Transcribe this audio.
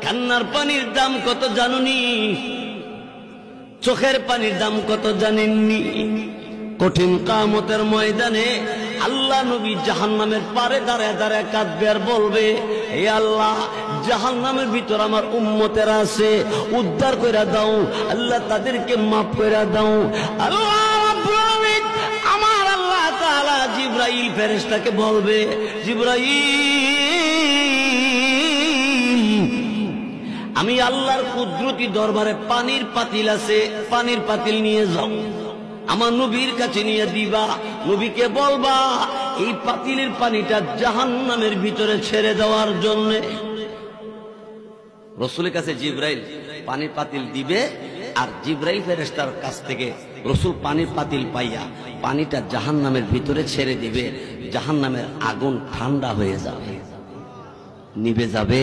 কান্নার পানির দাম কত জানুনি? চোখের পানির দাম কত জানেননি? কঠিন কিয়ামতের ময়দানে আল্লাহ নবী জাহান্নামের পারে দাঁড়ায় দাঁড়ায় কাঁদবে আর বলবে, হে আল্লাহ, জাহান্নামের ভিতর আমার উম্মতেরা আছে, উদ্ধার কইরা দাও আল্লাহ, তাদেরকে মাফ কইরা দাও। আল্লাহ রাব্বুল আলামিন আমার আল্লাহ তাআলা জিবরাইল ফেরেশতাকে বলবে, জিবরাইল, আমি আল্লাহর কুদরতি দরবারে পানির পাতিল আছে, পানির পাতিল নিয়ে যাও, আমার নবীর কাছে নিয়ে দিবা। নবীকে বলবা এই পাতিলের পানিটা জাহান্নামের ভিতরে ছেড়ে দেওয়ার জন্য। রাসূলের কাছে জিবরাইল পানির পাতিল দিবে, আর জিবরাইল ফেরেশতার কাছ থেকে রাসূল পানির পাতিল পাইয়া পানিটা জাহান্নামের ভিতরে ছেড়ে দিবে। জাহান্নামের আগুন ঠান্ডা হয়ে যাবে, নিভে যাবে।